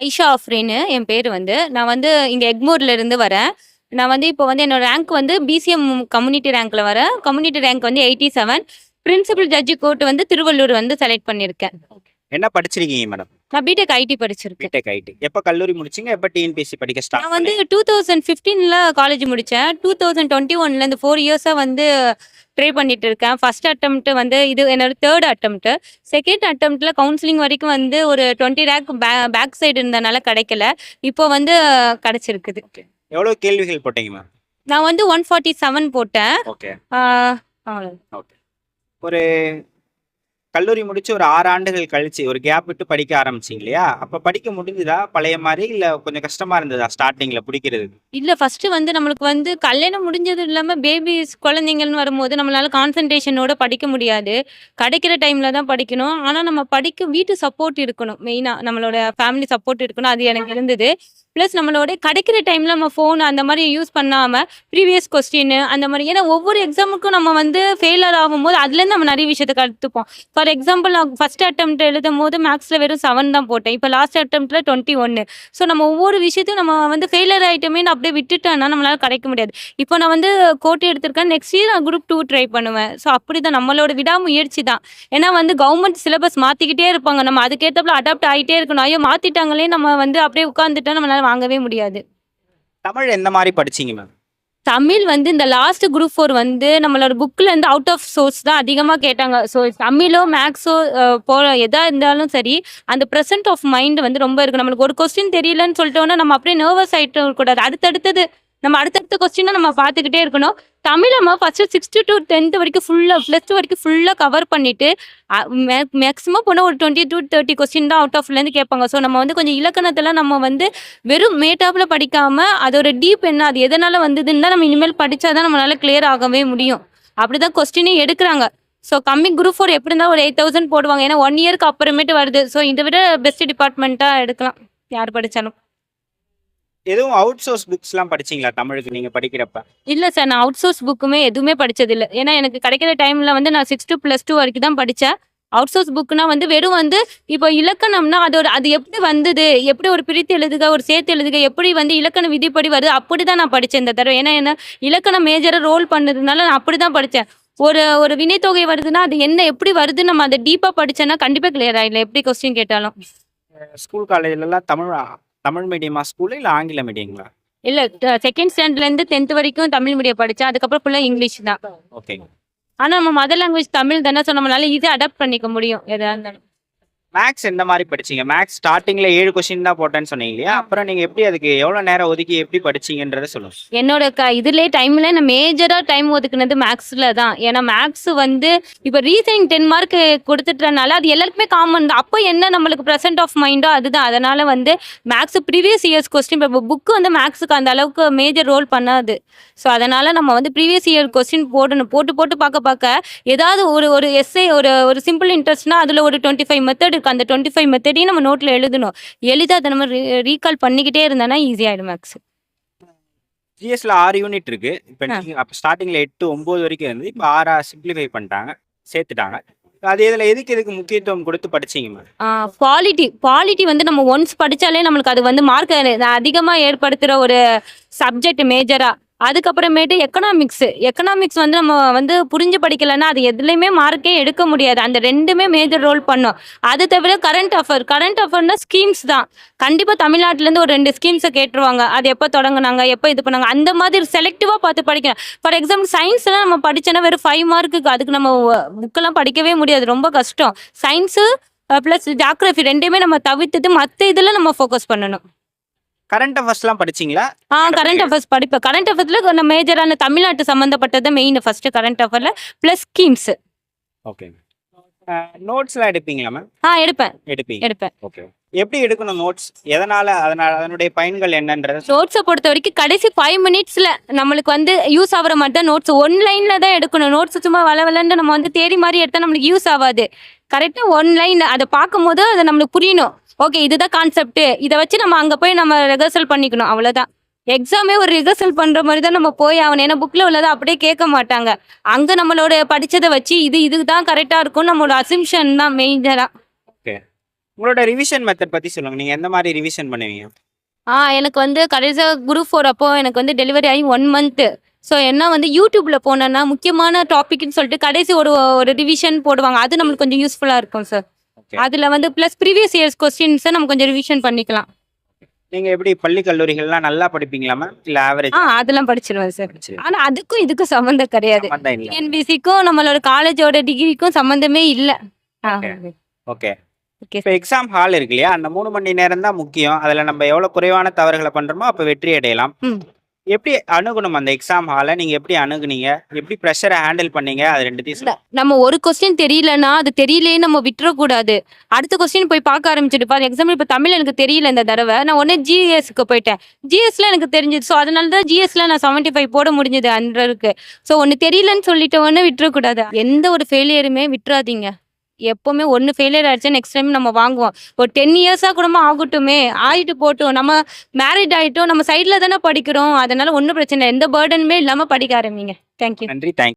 ஐஷா அஃப்ரீன்னு என் பேர் வந்து. நான் வந்து இங்க எக்மோர்ல இருந்து வரேன். நான் வந்து இப்போ வந்து என்னோட ரேங்க் வந்து பிசிஎம் கம்யூனிட்டி ரேங்க்ல வரேன். கம்யூனிட்டி ரேங்க் வந்து 87. பிரின்சிபல் ஜட்ஜ் கோர்ட் வந்து திருவள்ளூர் வந்து செலக்ட் பண்ணியிருக்கேன். என்ன படிச்சிருக்கீங்க மேடம்? நான் பிடெக் ஐடி படிச்சிருக்கேன். B Tech IT. எப்ப கல்லூரி முடிச்சீங்க? எப்ப டிஎன்பிஎஸ்சி படிக்க ஸ்டார்ட் நான் வந்து பண்ணீங்க? 2015ல காலேஜ் முடிச்சேன். 2021ல இந்த 4 இயர்ஸா வந்து ட்ரை பண்ணிட்டு இருக்கேன். ஃபர்ஸ்ட் அட்டெம்ப்ட் வந்து இது என்னோட 3rd அட்டெம்ப்ட். செகண்ட் அட்டெம்ப்ட்ல கவுன்சிலிங் வரைக்கும் வந்து ஒரு 20 ரேங்க் பேக் சைடு இருந்தனால கிடைக்கல. இப்போ வந்து கிடைச்சிருக்குது. எவ்வளவு கேள்விகள் போட்டீங்க மேம்? நான் வந்து 147 போட்டேன். ஓகே. அவ்வளவு. ஓகே. ஒரு கல்லூரி முடிச்சு ஒரு 6 ஆண்டுகள் கழிச்சு ஒரு கேப் விட்டு படிக்க ஆரம்பிச்சீங்க இல்லையா? அப்ப படிக்க முடிஞ்சுதா பழைய மாதிரி, இல்ல கொஞ்சம் கஷ்டமா இருந்ததா ஸ்டார்டிங்ல பிடிக்கிறது? இல்ல ஃபர்ஸ்ட் வந்து நம்மளுக்கு வந்து கல்யாணம் முடிஞ்சது இல்லாம பேபிஸ் குழந்தைங்கள்னு வரும்போது நம்மளால கான்சன்ட்ரேஷனோட படிக்க முடியாது. கிடைக்கிற டைம்ல தான் படிக்கணும். ஆனா நம்ம படிக்க வீட்டு சப்போர்ட் இருக்கணும். மெயினா நம்மளோட ஃபேமிலி சப்போர்ட் இருக்கணும். அது எனக்கு இருந்தது. ப்ளஸ் நம்மளோட கிடைக்கிற டைம்ல நம்ம ஃபோன் அந்த மாதிரி யூஸ் பண்ணாம ப்ரீவியஸ் கொஸ்டின் அந்த மாதிரி, ஏன்னா ஒவ்வொரு எக்ஸாமுக்கும் நம்ம வந்து ஃபெயிலர் ஆகும்போது அதுலேருந்து நம்ம நிறைய விஷயத்த கற்றுப்போம். ஃபார் எக்ஸாம்பிள் நான் ஃபர்ஸ்ட் அட்டெம்ப்ட் எழுதும் போது மேக்ஸில் வெறும் 7 தான் போட்டேன். இப்போ லாஸ்ட் அட்டெம்ப்ட்ல 21. ஸோ நம்ம ஒவ்வொரு விஷயத்தையும் நம்ம வந்து ஃபெயிலியர் ஆகிட்டோமே அப்படியே விட்டுட்டேன்னா நம்மளால கிடைக்க முடியாது. இப்போ நான் வந்து கோட்டை எடுத்திருக்கேன். நெக்ஸ்ட் இயர் நான் குரூப் 2 ட்ரை பண்ணுவேன். ஸோ அப்படி தான் நம்மளோட விடாமுயற்சி தான். ஏன்னா வந்து கவர்மெண்ட் சிலபஸ் மாற்றிக்கிட்டே இருப்பாங்க. நம்ம அதுக்கேற்றப்பல அடாப்ட் ஆகிட்டே இருக்கணும். ஐயோ மாற்றிட்டாங்களே நம்ம வந்து அப்படியே உட்காந்துட்டா நம்மளால வாங்கவே முடியாது. தமிழ் எந்த மாதிரி படிச்சீங்க மேம்? தமிழ் வந்து இந்த லாஸ்ட் குரூப் 4 வந்து நம்மளோட புக்கில் இருந்து அவுட் ஆஃப் சோர்ஸ் தான் அதிகமாக கேட்டாங்க. ஸோ தமிழோ மேக்ஸோ எதா இருந்தாலும் சரி, அந்த ப்ரெசன்ட் ஆஃப் மைண்ட் வந்து ரொம்ப இருக்கு. நம்மளுக்கு ஒரு கொஸ்டின் தெரியலன்னு சொல்லிட்டோன்னா நம்ம அப்படியே நர்வஸ் ஆகிட்டு கூடாது. அடுத்தடுத்தது நம்ம அடுத்தடுத்த கொஸ்டினை நம்ம பார்த்துக்கிட்டே இருக்கணும். தமிழ் நம்ம ஃபர்ஸ்ட் 6th to 10th வரைக்கும் ஃபுல்லாக +2 வரைக்கும் ஃபுல்லாக கவர் பண்ணிட்டு மேக்ஸிமம் போனால் ஒரு 20 to 30 கொஸ்டின் தான் அவுட் ஆஃப்லேருந்து கேட்பாங்க. ஸோ நம்ம வந்து கொஞ்சம் இலக்கணத்தில் நம்ம வந்து வெறும் மேட்டாப்பில் படிக்காம அதோட டீப் என்ன, அது எதனால வந்ததுன்னு தான் நம்ம இனிமேல் படித்தா தான் நம்மளால கிளியர் ஆகவே முடியும். அப்படி தான் கொஸ்டினே எடுக்கிறாங்க. ஸோ கம்மிங் குரூப் 4 எப்படி இருந்தால் ஒரு 8000 போடுவாங்க. ஏன்னா 1 இயர்க்கு அப்புறமேட்டு வருது. ஸோ இதை விட பெஸ்ட் டிபார்ட்மெண்ட்டாக எடுக்கலாம் யார் படித்தாலும். எதுவும் அவுட் சோர்ஸ் புக்ஸ்லாம் படிச்சீங்களா தமிழுக்கு நீங்க படிக்கிறப்ப? இல்லை சார், நான் அவுட் சோர்ஸ் புக்குமே எதுவுமே படித்ததில்லை. ஏன்னா எனக்கு கிடைக்கிற டைமில் வந்து நான் 6 to +2 வரைக்கும் தான் படித்தேன். அவுட் சோர்ஸ் புக்குனா வந்து வெறும் வந்து இப்போ இலக்கணம்னா அது எப்படி வந்தது, எப்படி ஒரு பிரித்து எழுதுக, ஒரு சேர்த்து எழுதுக, எப்படி வந்து இலக்கண விதிப்படி வருது, அப்படி தான் நான் படித்தேன் இந்த தடவை. ஏன்னா என்ன இலக்கணம் மேஜராக ரோல் பண்ணதுனால நான் அப்படி தான் படித்தேன். ஒரு வினைத்தொகை வருதுன்னா அது என்ன எப்படி வருதுன்னு நம்ம அதை டீப்பாக படித்தேன்னா கண்டிப்பாக கிளியர் ஆகிடல எப்படி கொஸ்டின் கேட்டாலும். ஸ்கூல் காலேஜ்லலாம் தமிழ் மீடியமா ஸ்கூலு, இல்ல ஆங்கில மீடியங்களா? இல்லை, 2nd ஸ்டாண்டர்ட்லேருந்து 10th வரைக்கும் தமிழ் மீடியம் படித்தேன். அதுக்கப்புறம் ஃபுல்லாக இங்கிலீஷ் தான். ஓகே. ஆனால் நம்ம மதர் லாங்குவேஜ் தமிழ் தானே. ஸோ நம்மளால ஈஸியாக அடாப்ட் பண்ணிக்க முடியும் எதாக இருந்தாலும். மேக்ஸ் எந்த மாதிரி படிச்சீங்க? மேக்ஸ் ஸ்டார்டிங்ல 7 கொஸ்டின் தான் போட்டேன்னு சொன்னீங்க இல்லையா? அப்புறம் நீங்க எப்படி அதுக்கு எவ்வளவு நேரம் ஒதுக்கி எப்படி படிச்சீங்கன்றத சொல்லுங்க. என்னோட இதுலேயே டைம்ல நான் மேஜராக டைம் ஒதுக்குனது மேக்ஸில் தான். ஏன்னா மேக்ஸ் வந்து இப்போ ரீசனிங் 10 மார்க் கொடுத்துட்டனால அது எல்லாருக்குமே காமன் தான். அப்போ என்ன நம்மளுக்கு ப்ரெசன்ட் ஆஃப் மைண்டோ அதுதான். அதனால வந்து மேக்ஸ் ப்ரீவியஸ் இயர்ஸ் கொஸ்டின் இப்போ புக்கு வந்து மேக்ஸுக்கு அந்த அளவுக்கு மேஜர் ரோல் பண்ணாது. ஸோ அதனால நம்ம வந்து ப்ரீவியஸ் இயர் கொஸ்டின் போட்டு பார்க்க ஏதாவது ஒரு எஸ்ஸே ஒரு சிம்பிள் இன்ட்ரெஸ்ட்னா அதில் ஒரு 25 மெத்தட். அந்த 25 மெத்தடையும் நம்ம நோட்ல எழுதணும். எழுதி அதை நம்ம ரீகால் பண்ணிக்கிட்டே இருந்தானா ஈஸி ஆயிடும் மேக்ஸ். ஜிஎஸ்ல 6 யூனிட் இருக்கு. இப்போ நீங்க அப்ப ஸ்டார்டிங்ல 8 9 வரைக்கும் இருந்து இப்போ 6 சிம்பிளிஃபை பண்ணிட்டாங்க, சேர்த்துட்டாங்க. அது இதுல எதுக்கு முக்கியத்துவம் கொடுத்து படிச்சீங்க மேம்? குவாலிட்டி வந்து நம்ம ஒன்ஸ் படிச்சாலே நம்மளுக்கு அது வந்து மார்க் அதிகமா ஏற்படுத்துற ஒரு சப்ஜெக்ட் மேஜரா. அதுக்கப்புறமேட்டு எக்கனாமிக்ஸ் வந்து நம்ம வந்து புரிஞ்சு படிக்கலைன்னா அது எதுலையுமே மார்க்கே எடுக்க முடியாது. அந்த 2மே மேஜர் ரோல் பண்ணும். அது தவிர கரண்ட் அஃபர்னா ஸ்கீம்ஸ் தான். கண்டிப்பாக தமிழ்நாட்டிலேருந்து ஒரு 2 ஸ்கீம்ஸை கேட்டுருவாங்க. அது எப்போ தொடங்குனாங்க, எப்போ இது பண்ணாங்க, அந்த மாதிரி செலக்டிவாக பார்த்து படிக்கணும். ஃபார் எக்ஸாம்பிள் சயின்ஸ்லாம் நம்ம படிச்சோன்னா வெறும் 5 மார்க்குக்கு அதுக்கு நம்ம புக்கெல்லாம் படிக்கவே முடியாது, ரொம்ப கஷ்டம். சயின்ஸு ப்ளஸ் ஜாக்ரஃபி 2மே நம்ம தவிர்த்துட்டு மற்ற இதில் நம்ம ஃபோக்கஸ் பண்ணணும். கரண்ட் அஃபேர்ஸ்லாம் படிச்சீங்களா? கரண்ட் அஃபேர்ஸ் படிப்பேன். கரண்ட் அஃபேர்ஸ்ல மேஜரான தமிழ்நாட்டு சம்பந்தப்பட்டது மெயின் ஃபர்ஸ்ட் கரண்ட் அஃபேர்ல ப்ளஸ் ஸ்கீம்ஸ். ஓகே. நோட்ஸ்லாம் எடுப்பீங்களா மேம்? எடுப்பேன். ஓகே. எப்படி எடுக்கணும் நோட்ஸ்? அதனுடைய பயன்கள் என்னன்றத நோட்ஸை பொறுத்த வரைக்கும் கடைசி 5 மினிட்ஸ்ல நம்மளுக்கு வந்து யூஸ் ஆகிற மாதிரி தான் நோட்ஸ். 1 லைன்ல தான் எடுக்கணும். நோட்ஸ் சும்மா வளவலன்னு நம்ம வந்து தேடி மாதிரி எடுத்தா நம்மளுக்கு யூஸ் ஆகாது. கரெக்டாக 1 லைன் அதை பார்க்கும்போது அது நம்மளுக்கு புரியணும். ஓகே இதுதான் கான்செப்ட், இதை வச்சு நம்ம அங்கே போய் நம்ம ரிஹர்சல் பண்ணிக்கணும், அவ்வளோதான். எக்ஸாமே ஒரு ரிஹர்சல் பண்ணுற மாதிரி தான் நம்ம போய் ஆகணும். ஏன்னா புக்கில் உள்ளதை அப்படியே கேட்க மாட்டாங்க. அங்கே நம்மளோட படித்ததை வச்சு இதுதான் கரெக்டாக இருக்கும் நம்மளோட அசிம்ஷன் தான் மெயினாக. ஓகே. உங்களோட ரிவிஷன் மெத்தட் பத்தி சொல்லுங்க. நீங்க எந்த மாதிரி ரிவிஷன் பண்ணுவீங்க? எனக்கு வந்து கடைசியா குரூப் 4 அப்போ எனக்கு வந்து டெலிவரி ஆகி 1 மந்த்து. ஸோ என்ன வந்து யூடியூப்ல போனேன்னா, முக்கியமான டாபிக்ன்னு சொல்லிட்டு கடைசி ஒரு ஒரு ரிவிஷன் போடுவாங்க. அது நம்மளுக்கு கொஞ்சம் யூஸ்ஃபுல்லா இருக்கும் சார். ஓகே. அதுல வந்து ப்ளஸ் ப்ரீவியஸ் இயர்ஸ் கொஸ்டின்ஸ நம்ம கொஞ்சம் ரிவிஷன் பண்ணிக்கலாம். நீங்க எப்படி பள்ளி கல்லூரிகள்லாம் நல்லா படிப்பீங்களாமா? இல்ல ஆவரேஜ் அதெல்லாம் படிச்சிருவேன் சார். படிச்சிருவீங்க? ஆனா அதுக்கும் இதுக்கும் சம்மந்தம் கிடையாது. சம்மந்தம் இல்ல. டிஎன்பிசிக்கும் நம்மளோட காலேஜோட டிகிரிக்கும் சம்மந்தமே இல்ல. ஓகே. ஓகே. ஓகே. இப்ப எக்ஸாம் ஹால் இருக்கு இல்லையா? அந்த 3 மணி நேரம் தான் முக்கியம். அதுல நம்ம எவ்வளவு குறைவான தவறுகள பண்றோமோ அப்ப வெற்றி அடையலாம். ம். எப்படி அணுகணும் அந்த எக்ஸாம் ஹால? நீங்க எப்படி அணுகுனீங்க? எப்படி பிரஷர ஹேண்டில் பண்ணீங்க? அது 2த்தையும் சொல்லுங்க. நம்ம ஒரு கொஸ்டின் தெரியலன்னா, அது தெரியலையேன்னு நம்ம விட்டுறக்கூடாது. அடுத்த கொஸ்டின் போய் பார்க்க ஆரம்பிச்சுட்டு ஃபார் எக்ஸாம்பிள் இப்ப தமிழ் எனக்கு தெரியல இந்த தடவ. நான் உடனே ஜிஎஸ்க்கு போயிட்டேன். ஜிஎஸ்ல எனக்கு தெரிஞ்சது. ஸோ அதனால தான் ஜிஎஸ்ல நான் 75 போட முடிஞ்சது 100க்கு. ஸோ ஒண்ணு தெரியலன்னு சொல்லிட்ட உடனே விட்டுறக்கூடாது. எந்த ஒரு ஃபெயிலியருமே விட்டுறாதீங்க. எப்பவுமே ஒண்ணு ஃபெயிலியர் ஆயிடுச்சா நெக்ஸ்ட் டைம் நம்ம வாங்குவோம். ஒரு 10 இயர்ஸா கூடமா ஆகட்டுமே, ஆயிட்டு போட்டும். நம்ம மேரிட் ஆயிட்டோம். நம்ம சைட்ல தானே படிக்கிறோம். அதனால ஒண்ணும் பிரச்சனை இல்ல. எந்த பர்டனுமே இல்லாம படிக்க ஆரம்பிங்க. Thank you. நன்றி. தேங்க்